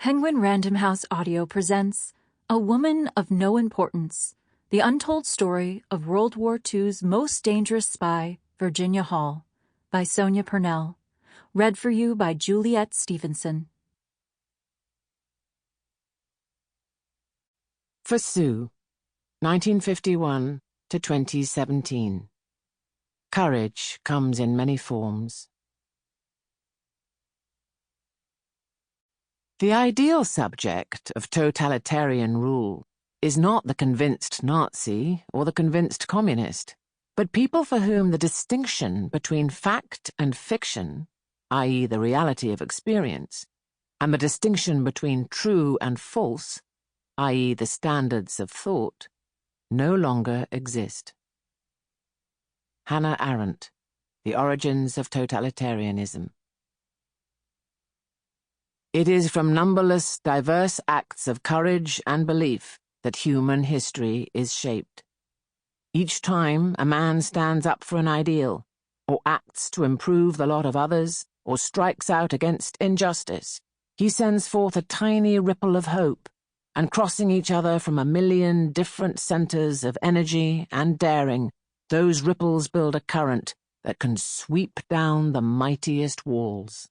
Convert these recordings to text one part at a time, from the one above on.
Penguin Random House Audio presents A Woman of No Importance, the untold story of World War II's most dangerous spy, Virginia Hall, by Sonia Purnell. Read for you by Juliet Stevenson. For Sue, 1951 to 2017. Courage comes in many forms. The ideal subject of totalitarian rule is not the convinced Nazi or the convinced communist, but people for whom the distinction between fact and fiction, i.e. the reality of experience, and the distinction between true and false, i.e. the standards of thought, no longer exist. Hannah Arendt, The Origins of Totalitarianism. It is from numberless, diverse acts of courage and belief that human history is shaped. Each time a man stands up for an ideal, or acts to improve the lot of others, or strikes out against injustice, he sends forth a tiny ripple of hope, and crossing each other from a million different centers of energy and daring, those ripples build a current that can sweep down the mightiest walls.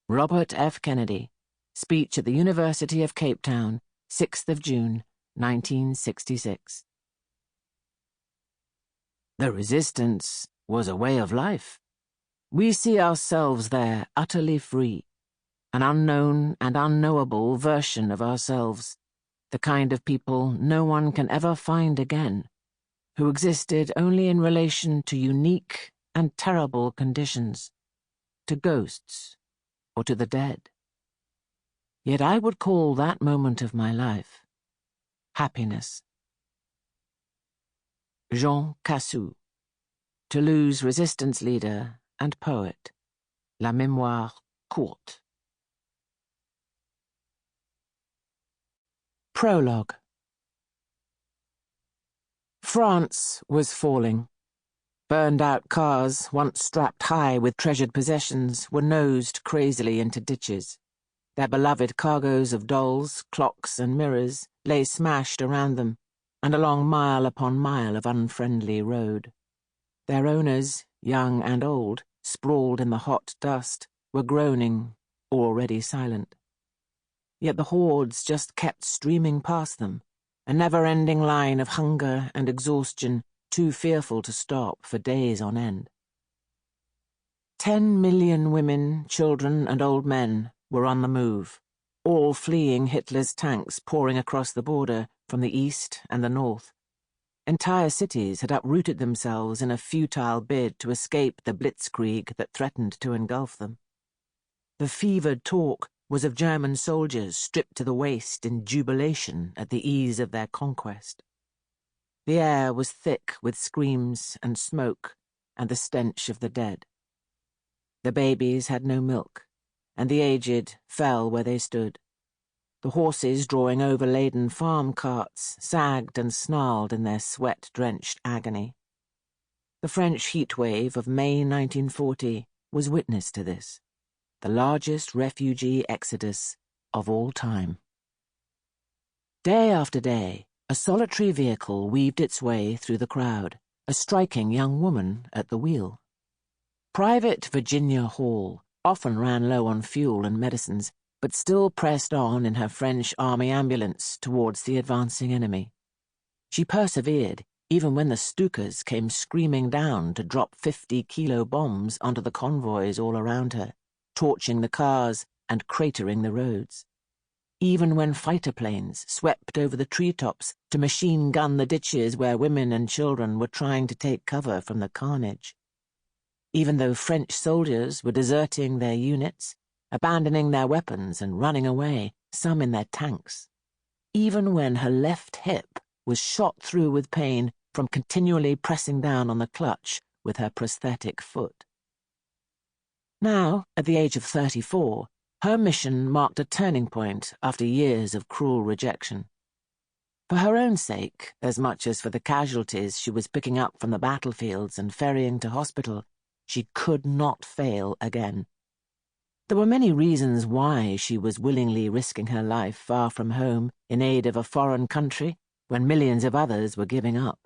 Robert F. Kennedy, speech at the University of Cape Town, 6th of June, 1966. The resistance was a way of life. We see ourselves there utterly free, an unknown and unknowable version of ourselves, the kind of people no one can ever find again, who existed only in relation to unique and terrible conditions, to ghosts, or to the dead. Yet I would call that moment of my life happiness. Jean Cassou, Toulouse resistance leader and poet. La Mémoire courte. Prologue. France was falling. Burned-out cars, once strapped high with treasured possessions, were nosed crazily into ditches. Their beloved cargoes of dolls, clocks, and mirrors lay smashed around them, and along mile upon mile of unfriendly road. Their owners, young and old, sprawled in the hot dust, were groaning, or already silent. Yet the hordes just kept streaming past them, a never-ending line of hunger and exhaustion, too fearful to stop for days on end. 10 million women, children, and old men were on the move, all fleeing Hitler's tanks pouring across the border from the east and the north. Entire cities had uprooted themselves in a futile bid to escape the blitzkrieg that threatened to engulf them. The fevered talk was of German soldiers stripped to the waist in jubilation at the ease of their conquest. The air was thick with screams and smoke and the stench of the dead. The babies had no milk, and the aged fell where they stood. The horses drawing overladen farm carts sagged and snarled in their sweat-drenched agony. The French heatwave of May 1940 was witness to this, the largest refugee exodus of all time. Day after day, a solitary vehicle weaved its way through the crowd, a striking young woman at the wheel. Private Virginia Hall often ran low on fuel and medicines, but still pressed on in her French army ambulance towards the advancing enemy. She persevered, even when the Stukas came screaming down to drop 50-kilo bombs onto the convoys all around her, torching the cars and cratering the roads. Even when fighter planes swept over the treetops to machine-gun the ditches where women and children were trying to take cover from the carnage. Even though French soldiers were deserting their units, abandoning their weapons and running away, some in their tanks. Even when her left hip was shot through with pain from continually pressing down on the clutch with her prosthetic foot. Now, at the age of 34, her mission marked a turning point after years of cruel rejection. For her own sake, as much as for the casualties she was picking up from the battlefields and ferrying to hospital, she could not fail again. There were many reasons why she was willingly risking her life far from home in aid of a foreign country when millions of others were giving up.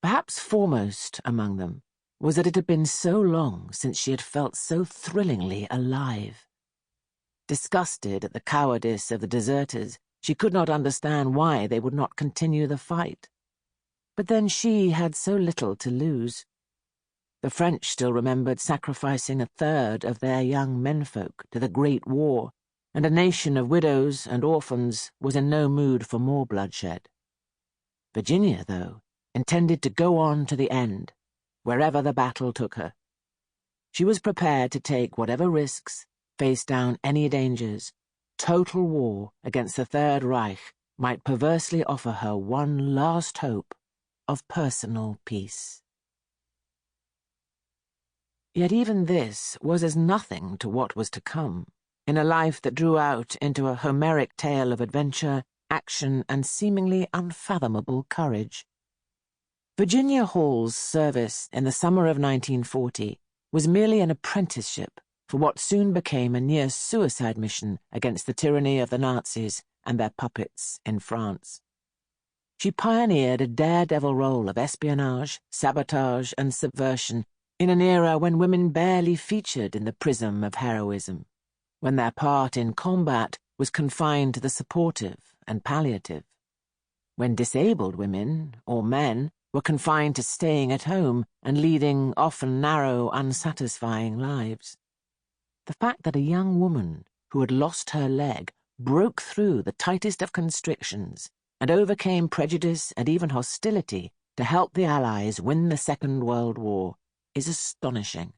Perhaps foremost among them was that it had been so long since she had felt so thrillingly alive. Disgusted at the cowardice of the deserters, she could not understand why they would not continue the fight. But then she had so little to lose. The French still remembered sacrificing a third of their young menfolk to the Great War, and a nation of widows and orphans was in no mood for more bloodshed. Virginia, though, intended to go on to the end, wherever the battle took her. She was prepared to take whatever risks, face down any dangers. Total war against the Third Reich might perversely offer her one last hope of personal peace. Yet even this was as nothing to what was to come, in a life that drew out into a Homeric tale of adventure, action, and seemingly unfathomable courage. Virginia Hall's service in the summer of 1940 was merely an apprenticeship for what soon became a near-suicide mission against the tyranny of the Nazis and their puppets in France. She pioneered a daredevil role of espionage, sabotage, and subversion in an era when women barely featured in the prism of heroism, when their part in combat was confined to the supportive and palliative, when disabled women, or men, were confined to staying at home and leading often narrow, unsatisfying lives. The fact that a young woman who had lost her leg broke through the tightest of constrictions and overcame prejudice and even hostility to help the Allies win the Second World War is astonishing.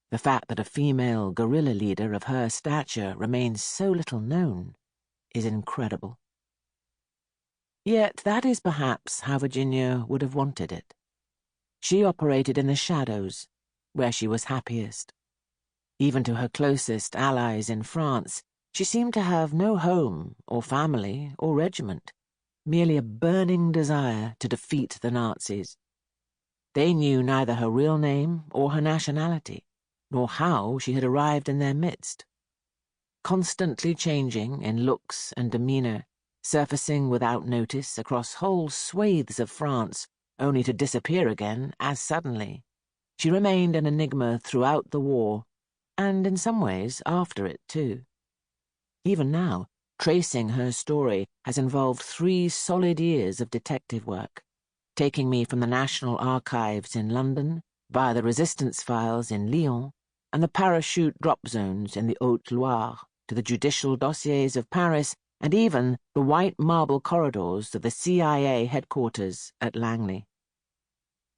The fact that a female guerrilla leader of her stature remains so little known is incredible. Yet that is perhaps how Virginia would have wanted it. She operated in the shadows, where she was happiest. Even to her closest allies in France, she seemed to have no home or family or regiment, merely a burning desire to defeat the Nazis. They knew neither her real name or her nationality, nor how she had arrived in their midst. Constantly changing in looks and demeanor, surfacing without notice across whole swathes of France, only to disappear again as suddenly, she remained an enigma throughout the war, and in some ways after it too. Even now, tracing her story has involved 3 solid years of detective work, taking me from the National Archives in London, via the Resistance files in Lyon, and the parachute drop zones in the Haute-Loire, to the judicial dossiers of Paris, and even the white marble corridors of the CIA headquarters at Langley.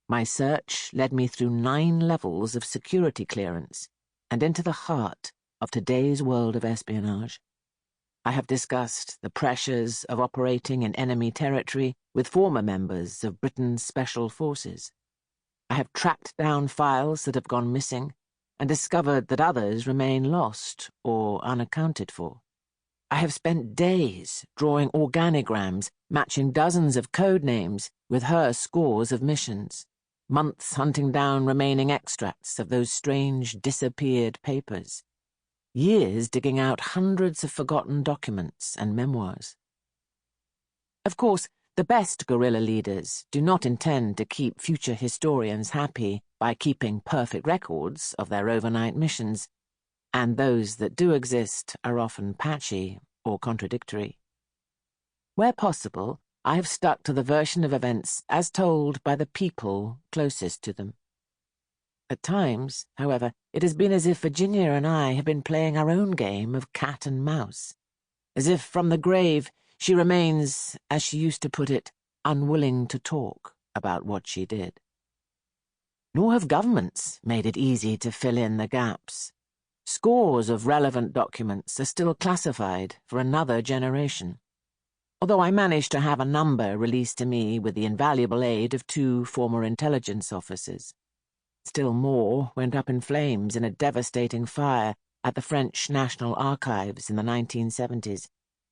My search led me through 9 levels of security clearance and into the heart of today's world of espionage. I have discussed the pressures of operating in enemy territory with former members of Britain's Special Forces. I have tracked down files that have gone missing and discovered that others remain lost or unaccounted for. I have spent days drawing organigrams matching dozens of code names with her scores of missions, months hunting down remaining extracts of those strange disappeared papers, years digging out hundreds of forgotten documents and memoirs. Of course, the best guerrilla leaders do not intend to keep future historians happy by keeping perfect records of their overnight missions, and those that do exist are often patchy or contradictory. Where possible, I have stuck to the version of events as told by the people closest to them. At times, however, it has been as if Virginia and I have been playing our own game of cat and mouse, as if from the grave she remains, as she used to put it, unwilling to talk about what she did. Nor have governments made it easy to fill in the gaps. Scores of relevant documents are still classified for another generation, although I managed to have a number released to me with the invaluable aid of 2 former intelligence officers. Still more went up in flames in a devastating fire at the French National Archives in the 1970s,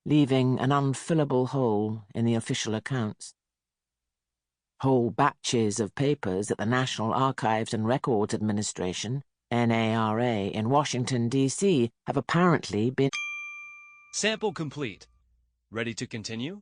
leaving an unfillable hole in the official accounts. Whole batches of papers at the National Archives and Records Administration, NARA in Washington, D.C. have apparently been... Sample complete. Ready to continue?